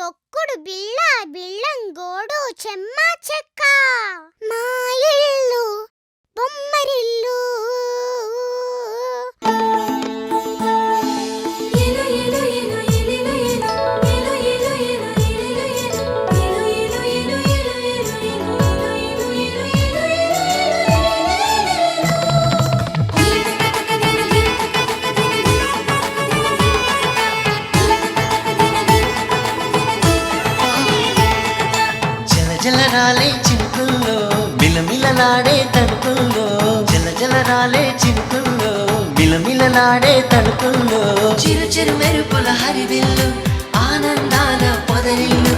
తొక్కుడు బిళ్ళ బిళ్ళంగోడు చెమ్మ చెక్క మా ఇల్లు బొమ్మరిల్లు జలరాలే చినుకుల్లో మిలమిలలాడే తడుకుల్లో జలరాలే చినుకుల్లో మిలమిలలాడే తడుకుల్లో చిరు చిరు మెరుపుల హరివిల్లు ఆనందాల పొదరిల్లు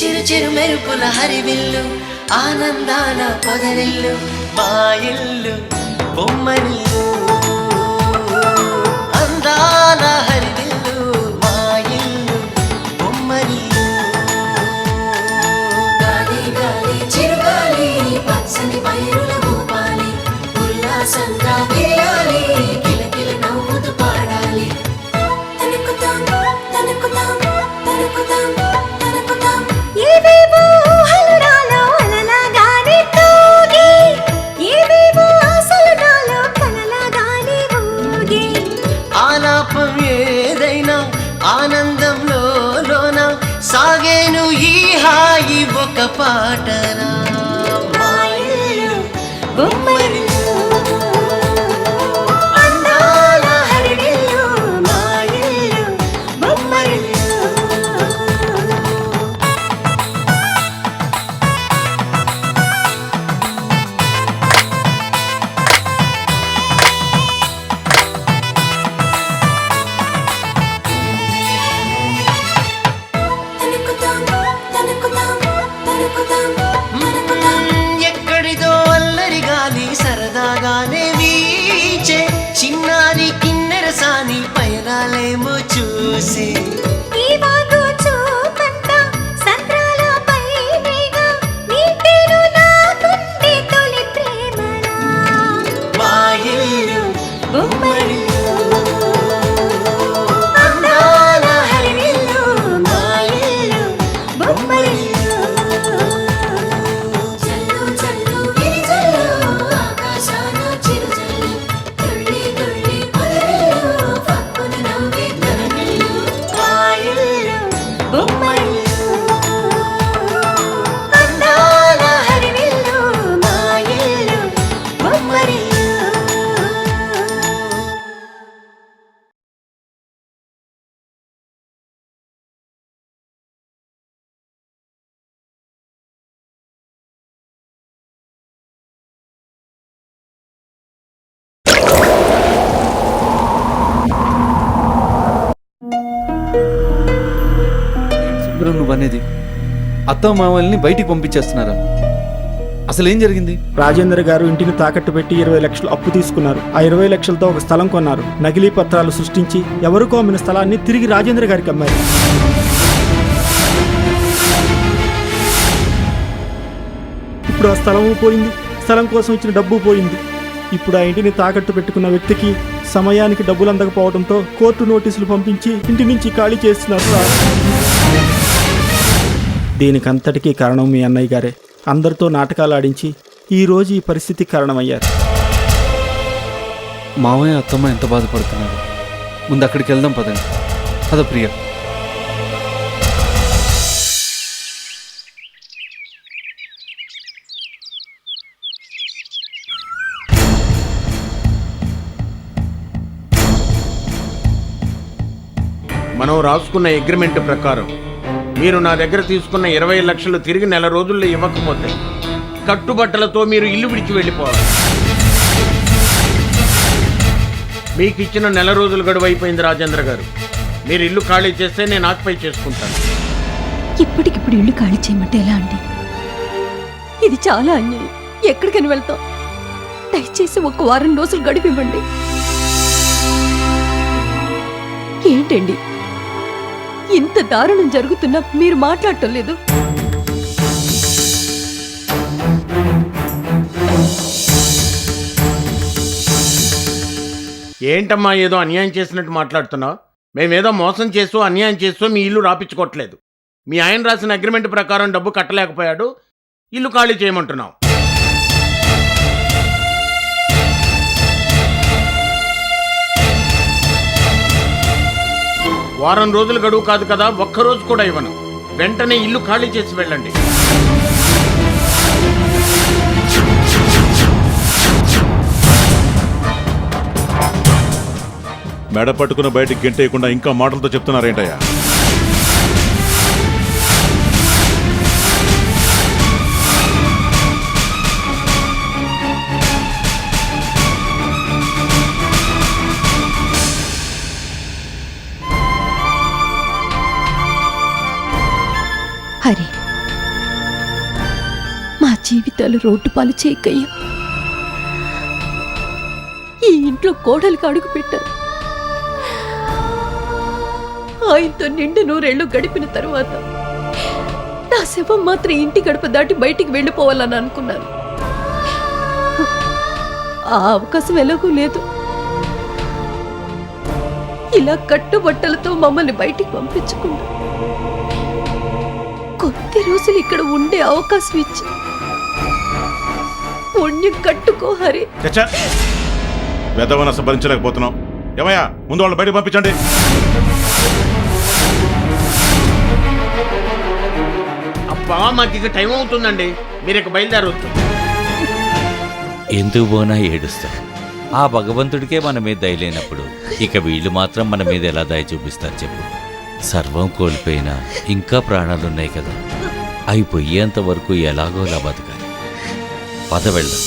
చిరు చిరు మెరుపుల హరివిల్లు ఆనందాల పొదరిల్లు మా ఇల్లు బొమ్మరిల్లు అందాల హరివిల్లు మా ఇల్లు బొమ్మరిల్లు పచ్చని పైరుల భూపాలి ఉల్లాసంగా వేయాలి కిలకిల నవ్వుతూ పాడాలి తనుకుతాం తనుకుతాం తనుకుతాం తనుకుతాం ఏవేవో ఊహలు నాలో అలలాగానే తూగి ఏవేవో ఆశలు నాలో కలలాగానే ఊగి ఆలాపం ఏదైనా ఆనందంలో లోన సాగేను ఈ హాయి ఒక పాటనా బొమ్మరిల్లు అందాల హరివిల్లు మా ఇల్లు బొమ్మరిల్లు తనుకుతాం తనుకుతాం తనుకుతాం తనుకుతాం ఎక్కడిదో అల్లరి గాలి సరదాగానే వీచే చిన్నారి కిన్నెర సాని పయనాలేమో చూసి ఈ వాగు చూపంతా సంద్రాలపై వేగా నీటేను నాకుంది తొలి ప్రేమనా మా ఇల్లు బొమ్మరిల్లు అందాల హరివిల్లు మా ఇల్లు బొమ్మరిల్లు చల్లు చల్లు విరిజల్లు ఆకాశాన చిరుజల్లు తుళ్ళి తుళ్ళి పొదరిల్లు పక్కున నవ్వే ధరణిల్లు మా ఇల్లు బొమ్మరిల్లు అందాల హరివిల్లు మా ఇల్లు బొమ్మరిల్లు సుందరం నువ్వనేది అత్త మామల్ని బయటికి పంపించేస్తున్నారా? అసలు ఏం జరిగింది? రాజేంద్ర గారు ఇంటిని తాకట్టు పెట్టి 20 లక్షలు అప్పు తీసుకున్నారు. ఆ 20 లక్షలతో ఒక స్థలం కొన్నారు. నకిలీ పత్రాలు సృష్టించి ఎవరికో అమ్మిన స్థలాన్ని తిరిగి రాజేంద్ర గారికి అమ్మారు. ఇప్పుడు ఆ స్థలము పోయింది, స్థలం కోసం ఇచ్చిన డబ్బు పోయింది. ఇప్పుడు ఆ ఇంటిని తాకట్టు పెట్టుకున్న వ్యక్తికి సమయానికి డబ్బులు అందకపోవడంతో కోర్టు నోటీసులు పంపించి ఇంటి నుంచి ఖాళీ చేస్తున్నారు. దీనికంతటికీ కారణం మీ అన్నయ్య గారే. అందరితో నాటకాలు ఆడించి ఈరోజు ఈ పరిస్థితికి కారణమయ్యారు. మామయ్య అత్తమ్మ ఎంత బాధపడుతున్నారు? ముందు అక్కడికి వెళ్దాం పదండి. పద ప్రియ. మనం రాసుకున్న అగ్రిమెంట్ ప్రకారం మీరు నా దగ్గర తీసుకున్న 20 లక్షలు తిరిగి నెల రోజుల్లో ఇవ్వకపోతే కట్టుబట్టలతో మీరు ఇల్లు విడిచి వెళ్ళిపోవాలి. మీకు ఇచ్చిన నెల రోజులు గడువు అయిపోయింది రాజేంద్ర గారు. మీరు ఇల్లు ఖాళీ చేస్తే నేను ఆక్యుపై చేసుకుంటాను. ఇప్పటికిప్పుడు ఇల్లు ఖాళీ చేయమంటే ఎలా అండి? ఇది చాలా అన్యాయం. ఎక్కడికని వెళ్తాం? దయచేసి ఒక వారం రోజులు గడిపివ్వండి. ఏంటండి ఇంత దారుణం జరుగుతున్నా మీరు మాట్లాడటం లేదు? ఏంటమ్మా ఏదో అన్యాయం చేసినట్టు మాట్లాడుతున్నావు? మేమేదో మోసం చేస్తూ అన్యాయం చేస్తూ మీ ఇల్లు రాపించుకోవట్లేదు. మీ ఆయన రాసిన అగ్రిమెంట్ ప్రకారం డబ్బు కట్టలేకపోయాడు, ఇల్లు ఖాళీ చేయమంటున్నావు. వారం రోజులు గడువు కాదు కదా, ఒక్కరోజు కూడా ఇవ్వను. వెంటనే ఇల్లు ఖాళీ చేసి వెళ్ళండి. మెడ పట్టుకుని బయటికి గెంటేయకుండా ఇంకా మాటలతో చెప్తున్నారేంటయ్యా? హరి, మా జీవితాలు రోడ్డు పాలు చేయకయ్యా. ఈ ఇంట్లో కోడలికి అడుగు పెట్టారు. ఆయనతో నిండు నూరేళ్లు గడిపిన తరువాత నా శవం మాత్రం ఇంటి గడప దాటి బయటికి వెళ్ళిపోవాలని అనుకున్నాను. ఆ అవకాశం ఎలాగూ లేదు. ఇలా కట్టుబట్టలతో మమ్మల్ని బయటికి పంపించకుండా కొద్ది రోజులు ఇక్కడ ఉండే అవకాశం ఇచ్చి పుణ్యం కట్టుకో హరి. వెదవన భరించలేకపోతున్నాం. ఏమయ్యా, ముందు వాళ్ళు బయటకు పంపించండి. అబ్బా, మాకు ఇక టైం అవుతుందండి, మీరు ఇక బయలుదేరవచ్చు. ఎందుకు పోనా ఏడుస్తారు? ఆ భగవంతుడికే మన మీద దయలేనప్పుడు ఇక వీళ్ళు మాత్రం మన మీద ఎలా దయ చూపిస్తారు చెప్పు? సర్వం కోల్పోయినా ఇంకా ప్రాణాలున్నాయి కదా, అవి పోయేంత వరకు ఎలాగోలా బతకాలి. పద వెళ్దాం.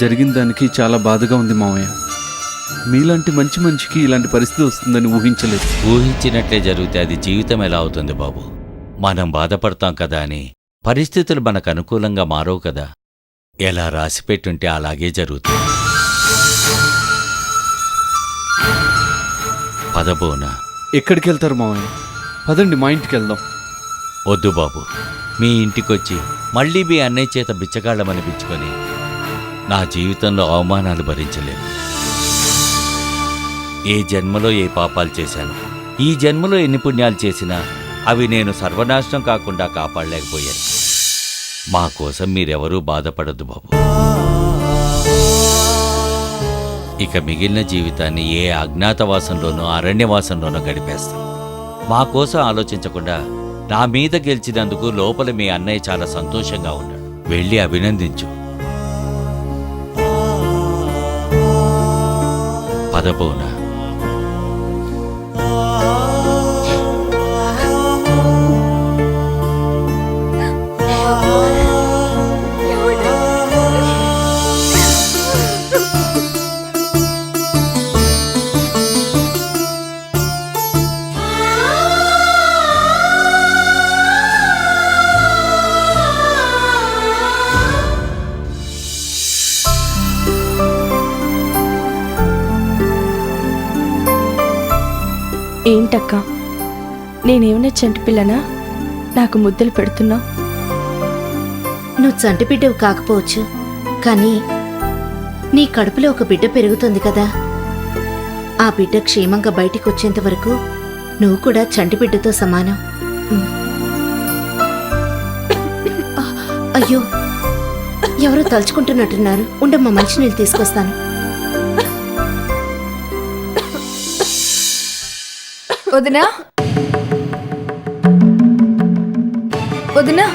జరిగిన దానికి చాలా బాధగా ఉంది మావయ్య. మీలాంటి మంచి మనిషికి ఇలాంటి పరిస్థితి వస్తుందని ఊహించలేదు. ఊహించినట్లే జరిగితే అది జీవితం ఎలా అవుతుంది బాబు? మనం బాధపడతాం కదా అని పరిస్థితులు మనకు అనుకూలంగా మారవు కదా. ఎలా రాసిపెట్టుంటే అలాగే జరుగుతుంది. పదబోనా. ఎక్కడికి వెళ్తారు మావయ్య? పదండి, మా ఇంటికి వెళ్దాం. వద్దు బాబు, మీ ఇంటికొచ్చి మళ్ళీ మీ అన్నయ్య చేత బిచ్చగాళ్ళమనిపించుకొని నా జీవితంలో అవమానాలు భరించలేను. ఏ జన్మలో ఏ పాపాలు చేశాను, ఈ జన్మలో ఎన్ని పుణ్యాలు చేసినా అవి నేను సర్వనాశనం కాకుండా కాపాడలేకపోయాను. మా కోసం మీరెవరూ బాధపడద్దు బాబు. ఇక మిగిలిన జీవితాన్ని ఏ అజ్ఞాతవాసంలోనో అరణ్యవాసంలోనో గడిపేస్తాం. మా కోసం ఆలోచించకుండా నా మీద గెలిచినందుకు లోపల మీ అన్నయ్య చాలా సంతోషంగా ఉన్నాడు. వెళ్ళి అభినందించు. పదబోనా. ఏంటక్క, నేనేమైనా చంటి పిల్లనా? నాకు ముద్దలు పెడుతున్నా? నువ్వు చంటి బిడ్డవు కాకపోవచ్చు, కానీ నీ కడుపులో ఒక బిడ్డ పెరుగుతుంది కదా. ఆ బిడ్డ క్షేమంగా బయటికి వచ్చేంత వరకు నువ్వు కూడా చంటి బిడ్డతో సమానం. అయ్యో, ఎవరో తలుచుకుంటున్నట్టున్నారు. ఉండమ్మా, మంచినీళ్ళు తీసుకొస్తాను. వదినా, వదినా,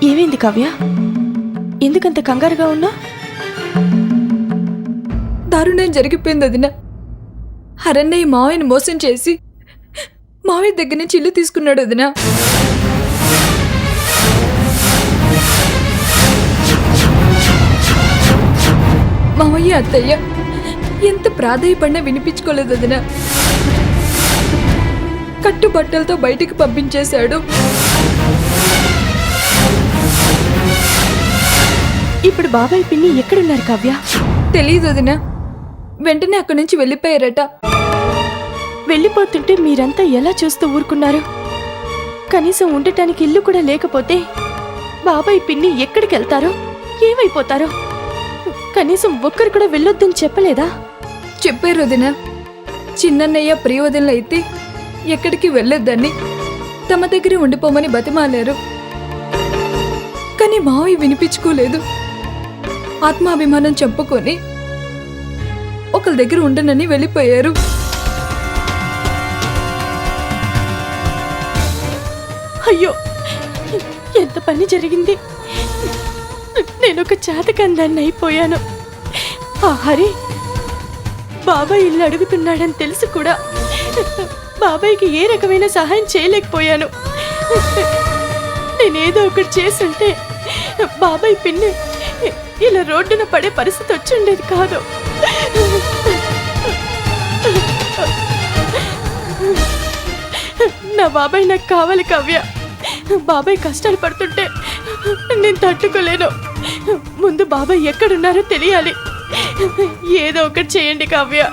ఏమైంది కావ్య? ఎందుకంత కంగారుగా ఉన్నా? దారుణం జరిగిపోయింది వదినా. హరన్నయ్య మావయ్యని మోసం చేసి మావయ్య దగ్గర నుంచి ఇల్లు తీసుకున్నాడు వదినా. మావయ్య అత్తయ్య ఎంత ప్రాధాయపడినా వినిపించుకోలేదు వదినా. కట్టుబట్టలతో బయటికి పంపించేశాడు. ఇప్పుడు బాబాయ్ పిన్ని ఎక్కడున్నారు కావ్య? తెలీదు వదినా. వెంటనే అక్కడి నుంచి వెళ్ళిపోయారట. వెళ్ళిపోతుంటే మీరంతా ఎలా చూస్తూ ఊరుకున్నారు? కనీసం ఉండటానికి ఇల్లు కూడా లేకపోతే బాబాయ్ పిన్ని ఎక్కడికి వెళ్తారో, ఏమైపోతారో? కనీసం ఒక్కరు కూడా వెళ్ళొద్దని చెప్పలేదా? చెప్పారు వదినా. చిన్నన్నయ్య ప్రియవదనలు అయితే ఎక్కడికి వెళ్ళొద్దని తమ దగ్గరే ఉండిపోమని బతిమాలారు. కానీ మావయ్య వినిపించుకోలేదు. ఆత్మాభిమానం చెప్పుకొని ఒకరి దగ్గర ఉండనని వెళ్ళిపోయారు. అయ్యో, ఎంత పని జరిగింది! నేనొక చేతకందాన్ని అయిపోయాను. ఆ హరి బాబాయ్ ఇల్లు అడుగుతున్నాడని తెలుసు కూడా బాబాయ్కి ఏ రకమైన సహాయం చేయలేకపోయాను. నేనేదో ఒకటి చేసుంటే బాబాయ్ పిన్ని ఇలా రోడ్డున పడే పరిస్థితి వచ్చిండేది కాదు. నా బాబాయ్ నాకు కావాలి కావ్య. బాబాయ్ కష్టాలు పడుతుంటే నేను తట్టుకోలేను. ముందు బాబాయ్ ఎక్కడున్నారో తెలియాలి. ఏదో ఒకటి చేయండి కావ్య.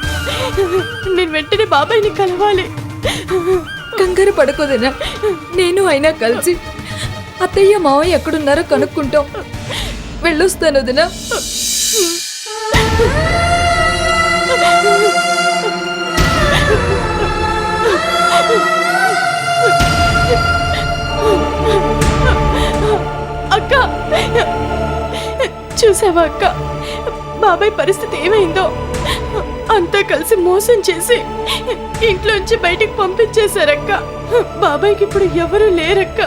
నేను వెంటనే బాబాయ్ని కలవాలి. కంగారు పడుకోదనా. నేను అయినా కలిసి అత్తయ్య మావయ్య ఎక్కడున్నారో కనుక్కుంటాం. వెళ్ళొస్తాను వదినా. అక్క, చూసావా అక్క, బాబాయ్ పరిస్థితి ఏమైందో? అంతా కలిసి మోసం చేసి ఇంట్లోంచి బయటికి పంపించేశారక్క. బాబాయ్కి ఇప్పుడు ఎవరూ లేరక్క.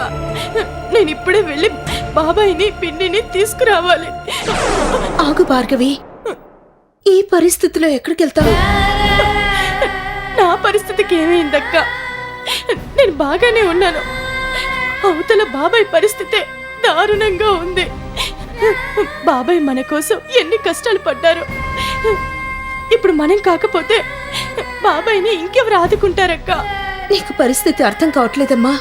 నేను ఇప్పుడే వెళ్ళి బాబాయ్ని పిన్నిని తీసుకురావాలి. ఆగు భార్గవి, ఈ పరిస్థితిలో ఎక్కడికి వెళ్తావు? నా పరిస్థితికి ఏమైందక్క? నేను బాగానే ఉన్నాను. అవతల బాబాయ్ పరిస్థితే దారుణంగా ఉంది. బాబాయ్ మన కోసం ఎన్ని కష్టాలు పడ్డారు. ఇప్పుడు మనం కాకపోతే బాబాయ్ని ఇంకెవరు ఆదుకుంటారక్క? నీకు పరిస్థితి అర్థం కావట్లేదమ్మా.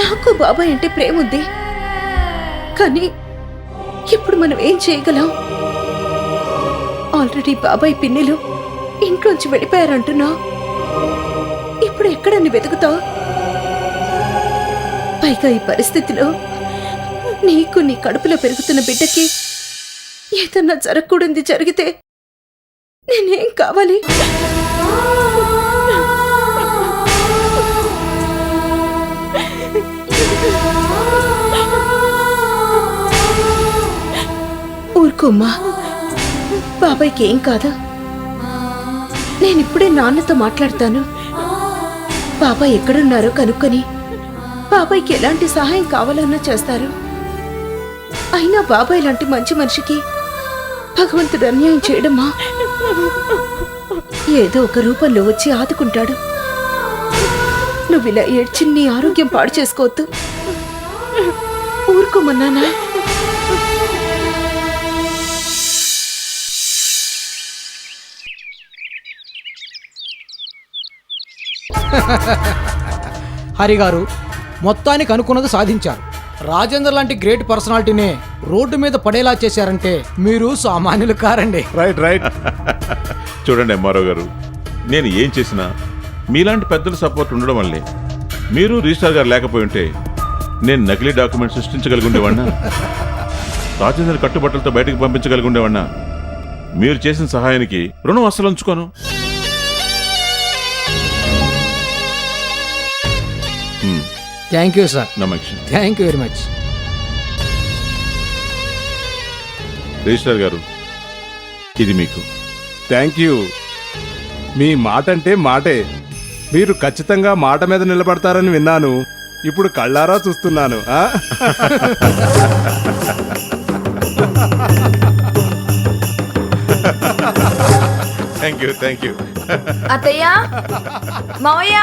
నాకు బాబాయ్ అంటే ప్రేమ ఉంది, కానీ ఇప్పుడు మనం ఏం చేయగలం? ఆల్రెడీ బాబాయ్ పిన్నిలు ఇంట్లోంచి వెళ్ళిపోయారంటున్నావు. ఇప్పుడు ఎక్కడని వెతుకుతావు? పైగా ఈ పరిస్థితిలో నీకు నీ కడుపులో పెరుగుతున్న బిడ్డకి ఏదన్నా జరగకూడదు. జరిగితే నేనేం కావాలి? ఊరుకోమ్మా, బాబాయ్కి ఏం కాదు. నేనిప్పుడే నాన్నతో మాట్లాడతాను. బాబాయ్ ఎక్కడున్నారో కనుక్కొని బాబాయ్కి ఎలాంటి సహాయం కావాలన్నా చేస్తారు. అయినా బాబాయ్ లాంటి మంచి మనిషికి భగవంతుడు అన్యాయం చేయడమా? ఏదో ఒక రూపంలో వచ్చి ఆదుకుంటాడు. నువ్విలా ఏడ్చి నీ ఆరోగ్యం పాడు చేసుకోవద్దు. ఊరుకోమన్నానా? హరిగారు మొత్తానికి అనుకున్నది సాధించారు. రాజేంద్ర లాంటి గ్రేట్ పర్సనాలిటీనే రోడ్డు మీద పడేలా చేశారంటే మీరు సామాన్యులు కారండి. Right right. చూడండి ఎంఆర్ఓ గారు, నేను ఏం చేసినా మీలాంటి పెద్దల సపోర్ట్ ఉండడం వల్లే. మీరు రిజిస్ట్రార్ గారు లేకపోయి ఉంటే నేను నకిలీ డాక్యుమెంట్ సృష్టించగలిగి ఉండేవాడినా? రాజేంద్ర కట్టుబట్టలతో బయటకు పంపించగలిగి ఉండేవాడినా మీరు చేసిన సహాయానికి రుణం అస్సలు ఉంచుకోను. థ్యాంక్ యూ సార్, నమ్మకం. Thank you very much. Register గారు, ఇది మీకు. Thank you. మీ మాట అంటే మాటే. మీరు ఖచ్చితంగా మాట మీద నిలబడతారని విన్నాను. ఇప్పుడు కళ్ళారా చూస్తున్నాను. Thank you. అత్తయ్య, మావయ్య,